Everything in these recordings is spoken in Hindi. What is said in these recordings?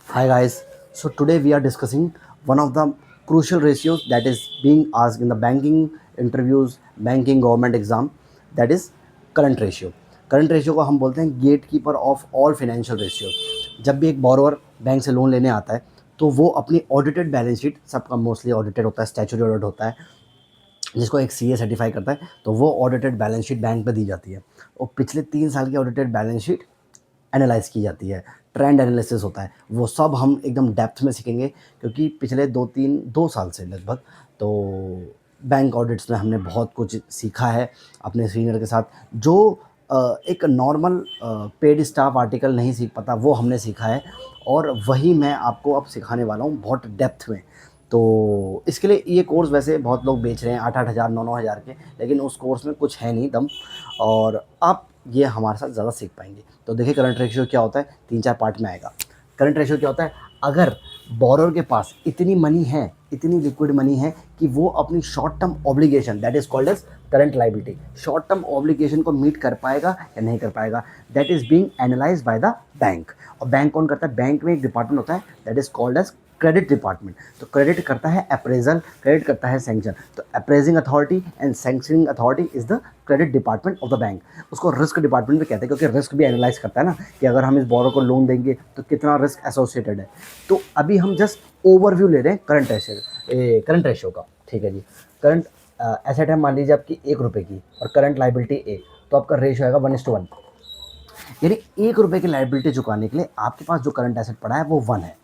Hi guys. So today we are discussing one of the crucial ratios that is being asked in the banking interviews, banking government exam, that is current ratio. Current ratio को हम बोलते हैं gate keeper of all financial ratio. जब भी एक बोरोवर बैंक से लोन लेने आता है तो वो अपनी ऑडिटेड बैलेंस शीट, सबका मोस्टली ऑडिटेड होता है, स्टैच्यूटरी ऑडिट होता है जिसको एक सीए सर्टिफाई करता है, तो वो ऑडिटेड बैलेंस शीट बैंक पे दी जाती है और पिछले 3 साल की ऑडिटेड बैलेंस शीट एनालाइज़ की जाती है। ट्रेंड एनालिसिस होता है, वो सब हम एकदम डेप्थ में सीखेंगे क्योंकि पिछले 2 साल से लगभग तो बैंक ऑडिट्स में हमने बहुत कुछ सीखा है अपने सीनियर के साथ। जो एक नॉर्मल पेड स्टाफ आर्टिकल नहीं सीख पाता वो हमने सीखा है और वही मैं आपको अब सिखाने वाला हूँ बहुत डेप्थ में। तो इसके लिए ये कोर्स वैसे बहुत लोग बेच रहे हैं 8-8 हज़ार 9-9 हज़ार के, लेकिन उस कोर्स में कुछ है नहीं दम और आप ये हमारे साथ ज़्यादा सीख पाएंगे। तो देखिए करंट रेशियो क्या होता है, 3-4 पार्ट में आएगा। करंट रेशियो क्या होता है, अगर बोरोर के पास इतनी मनी है, इतनी लिक्विड मनी है कि वो अपनी short term obligation that is called as current liability, short term obligation को मीट कर पाएगा या नहीं कर पाएगा, that is being analysed by the bank. और बैंक कौन करता है, बैंक में एक डिपार्टमेंट होता है that is called as credit department. तो क्रेडिट करता है अप्रेजल, क्रेडिट करता है सैंक्शन। तो appraising authority and sanctioning authority is the credit department of the bank. उसको रिस्क डिपार्टमेंट भी कहते हैं क्योंकि रिस्क भी एनालाइज करता है ना कि अगर हम इस बोरो को लोन देंगे तो कितना रिस्क एसोसिएटेड है। तो अभी हम जस्ट ओवरव्यू ले रहे हैं करंट रेशियो का, ठीक है जी। करंट एसेट है मान लीजिए आपकी 1 रुपये की और करंट लाइबिलिटी 1, तो आपका रेशियो आएगा 1:1। यानी 1 रुपये की लाइबिलिटी चुकाने के लिए आपके पास जो करंट एसेट पड़ा है वो 1 है।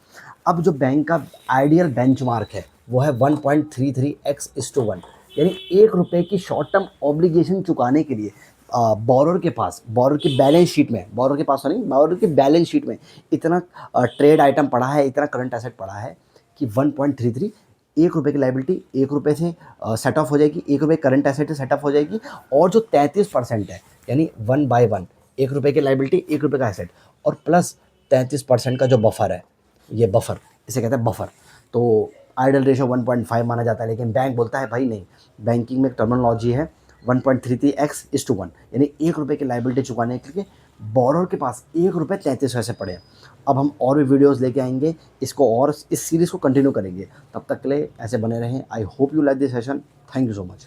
अब जो बैंक का आइडियल बेंचमार्क है वो है 1.33x:1। यानी 1 रुपये की शॉर्ट टर्म ऑब्लिगेशन चुकाने के लिए बोरोर के पास, बोरोर की बैलेंस शीट में, बोरोर के पास तो नहीं, बोरोर की बैलेंस शीट में इतना ट्रेड आइटम पड़ा है, इतना करंट एसेट पड़ा है कि 1.33, 1 रुपये की लाइबिलिटी 1 रुपये से सेट ऑफ हो जाएगी, 1 रुपये करंट एसेट से सेट ऑफ हो जाएगी। और जो 33% है यानी 1/1, 1 रुपये की लाइबिलिटी 1 रुपये का एसेट और प्लस 33% का जो बफर है, ये बफर, इसे कहते हैं बफर। तो आइडल रेशियो 1.5 माना जाता है, लेकिन बैंक बोलता है भाई नहीं, बैंकिंग में एक टर्मिनोलॉजी है 1.33x:1। यानी 1 रुपये की लाइबिलिटी चुकाने के लिए बोरोर के पास 1 रुपये 33 पैसे पड़े हैं। अब हम और भी वीडियोस लेके आएंगे इसको और इस सीरीज़ को कंटिन्यू करेंगे। तब तक के लिए ऐसे बने रहें। I hope you like this session. Thank you so much.